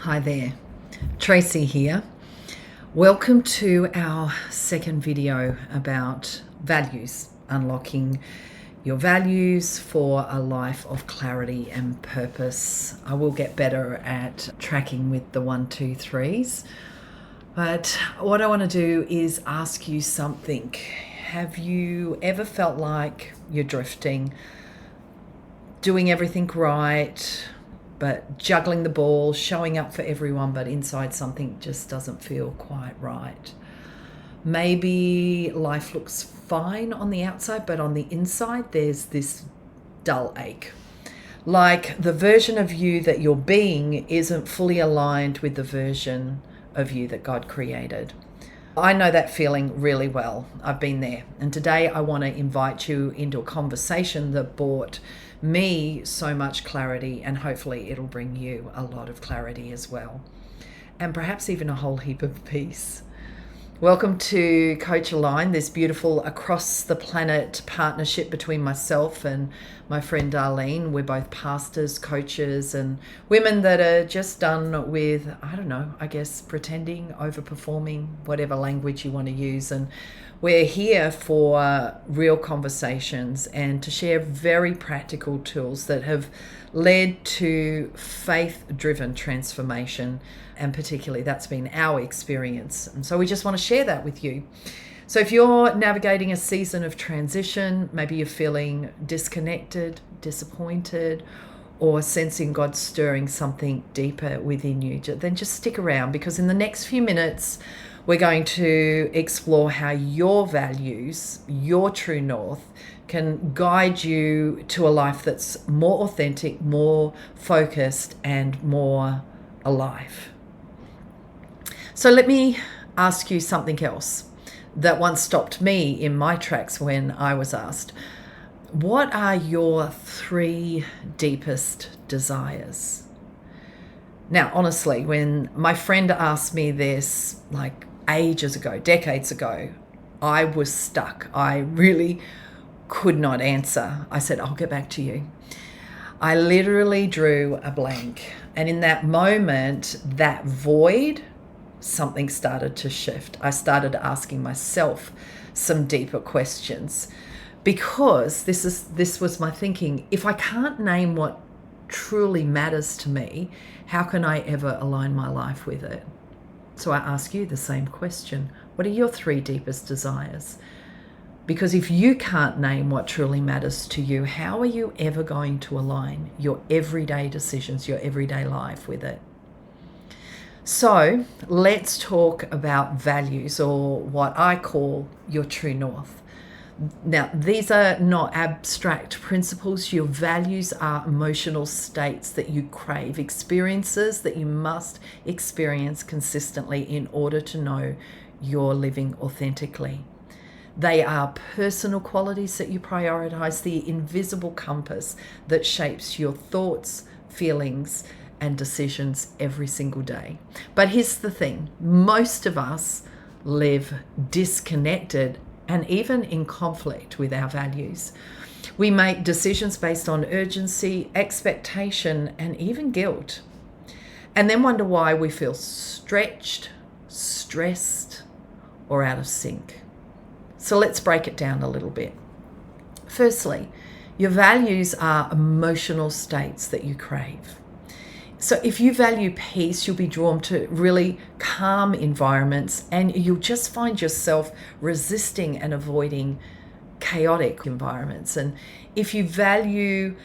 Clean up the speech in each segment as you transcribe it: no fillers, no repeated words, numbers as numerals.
Hi there, Tracy here. Welcome to our second video about values, unlocking your values for a life of clarity and purpose. I will get better at tracking with the 1, 2, 3s, but what I want to do is ask you something. Have you ever felt like you're drifting, doing everything right, but juggling the ball, showing up for everyone, but inside something just doesn't feel quite right? Maybe life looks fine on the outside, but on the inside there's this dull ache. Like the version of you that you're being isn't fully aligned with the version of you that God created. I know that feeling really well. I've been there. And today I want to invite you into a conversation that brought me so much clarity, and hopefully it'll bring you a lot of clarity as well. And perhaps even a whole heap of peace. Welcome to Coach Align, this beautiful across the planet partnership between myself and my friend Darlene. We're both pastors, coaches, and women that are just done with, pretending, overperforming, whatever language you want to use. And we're here for real conversations and to share very practical tools that have led to faith-driven transformation. And particularly that's been our experience. And so we just want to share that with you. So if you're navigating a season of transition, maybe you're feeling disconnected, disappointed, or sensing God stirring something deeper within you, then just stick around, because in the next few minutes, we're going to explore how your values, your true north, can guide you to a life that's more authentic, more focused, and more alive. So let me ask you something else that once stopped me in my tracks when I was asked, what are your 3 deepest desires? Now, honestly, when my friend asked me this like ages ago, decades ago, I was stuck. I really could not answer. I said, I'll get back to you. I literally drew a blank. And in that moment, that void, something started to shift. I started asking myself some deeper questions, because this was my thinking. If I can't name what truly matters to me, how can I ever align my life with it? So I ask you the same question. What are your 3 deepest desires? Because if you can't name what truly matters to you, how are you ever going to align your everyday decisions, your everyday life with it? So let's talk about values, or what I call your true north. Now, these are not abstract principles. Your values are emotional states that you crave, experiences that you must experience consistently in order to know you're living authentically. They are personal qualities that you prioritize, the invisible compass that shapes your thoughts, feelings, and decisions every single day. But here's the thing, most of us live disconnected and even in conflict with our values. We make decisions based on urgency, expectation, and even guilt, and then wonder why we feel stretched, stressed, or out of sync. So let's break it down a little bit. Firstly, your values are emotional states that you crave. So if you value peace, you'll be drawn to really calm environments, and you'll just find yourself resisting and avoiding chaotic environments. And if you value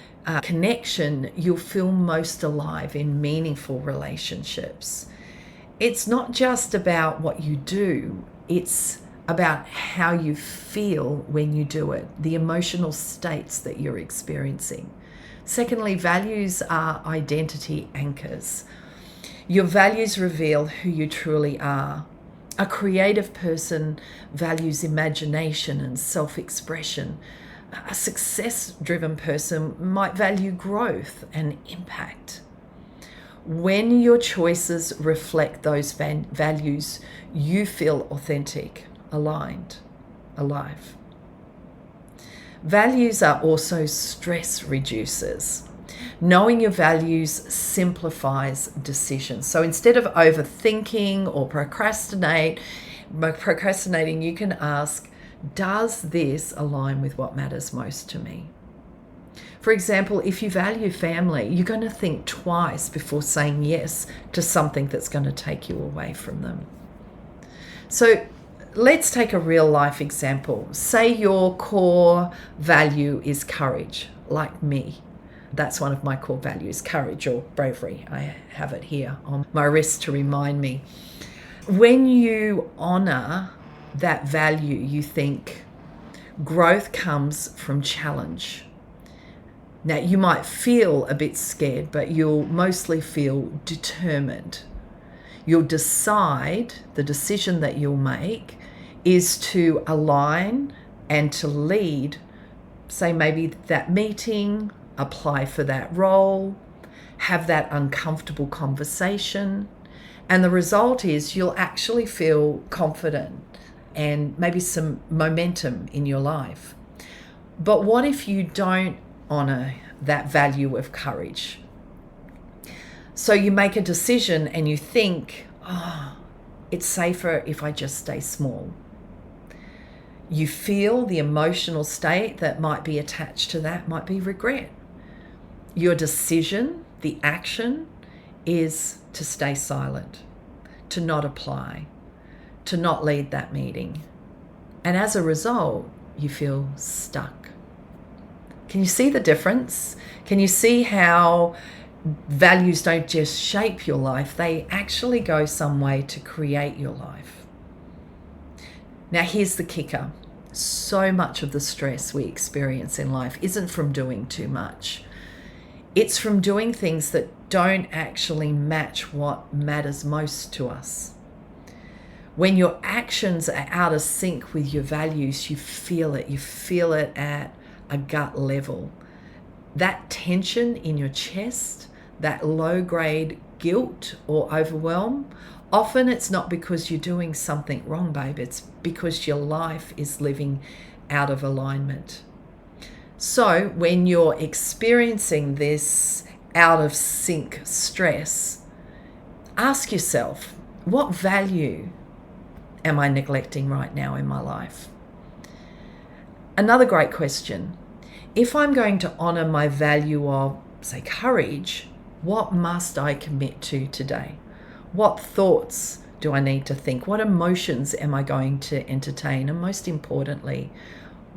connection, you'll feel most alive in meaningful relationships. It's not just about what you do, it's about how you feel when you do it, the emotional states that you're experiencing. Secondly, values are identity anchors. Your values reveal who you truly are. A creative person values imagination and self-expression. A success-driven person might value growth and impact. When your choices reflect those values, you feel authentic, aligned, alive. Values are also stress reducers. Knowing your values simplifies decisions. So instead of overthinking or procrastinating, you can ask, does this align with what matters most to me? For example, if you value family, you're going to think twice before saying yes to something that's going to take you away from them. So let's take a real life example. Say your core value is courage, like me. That's one of my core values, courage or bravery. I have it here on my wrist to remind me. When you honor that value, you think growth comes from challenge. Now, you might feel a bit scared, but you'll mostly feel determined. You'll decide, the decision that you'll make is to align and to lead, say maybe that meeting, apply for that role, have that uncomfortable conversation. And the result is you'll actually feel confident and maybe some momentum in your life. But what if you don't honor that value of courage? So you make a decision and you think, it's safer if I just stay small. You feel the emotional state that might be attached to that might be regret. Your decision, the action, is to stay silent, to not apply, to not lead that meeting. And as a result, you feel stuck. Can you see the difference? Can you see how values don't just shape your life, they actually go some way to create your life? Now, here's the kicker. So much of the stress we experience in life isn't from doing too much. It's from doing things that don't actually match what matters most to us. When your actions are out of sync with your values, you feel it. You feel it at a gut level. That tension in your chest, that low-grade guilt or overwhelm, often it's not because you're doing something wrong, babe. It's because your life is living out of alignment. So when you're experiencing this out of sync stress, ask yourself, what value am I neglecting right now in my life? Another great question. If I'm going to honor my value of, say, courage, what must I commit to today? What thoughts do I need to think? What emotions am I going to entertain? And most importantly,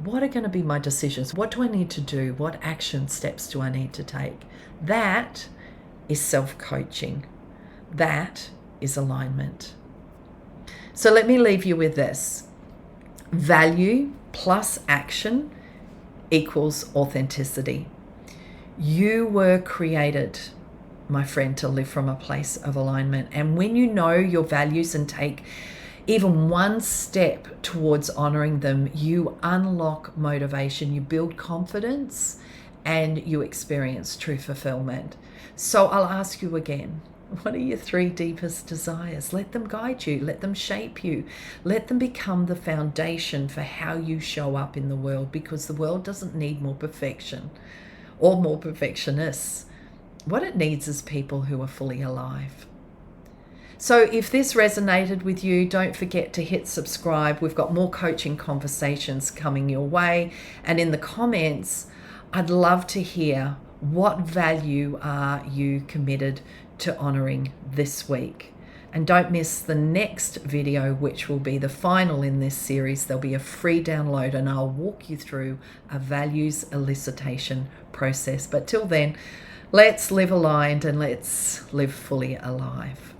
what are going to be my decisions? What do I need to do? What action steps do I need to take? That is self-coaching. That is alignment. So let me leave you with this. Value plus action equals authenticity. You were created, my friend, to live from a place of alignment. And when you know your values and take even one step towards honoring them, you unlock motivation, you build confidence, and you experience true fulfillment. So I'll ask you again, what are your 3 deepest desires? Let them guide you. Let them shape you. Let them become the foundation for how you show up in the world, because the world doesn't need more perfection or more perfectionists. What it needs is people who are fully alive. So if this resonated with you, don't forget to hit subscribe. We've got more coaching conversations coming your way. And in the comments, I'd love to hear, what value are you committed to honoring this week? And don't miss the next video, which will be the final in this series. There'll be a free download and I'll walk you through a values elicitation process. But till then, let's live aligned and let's live fully alive.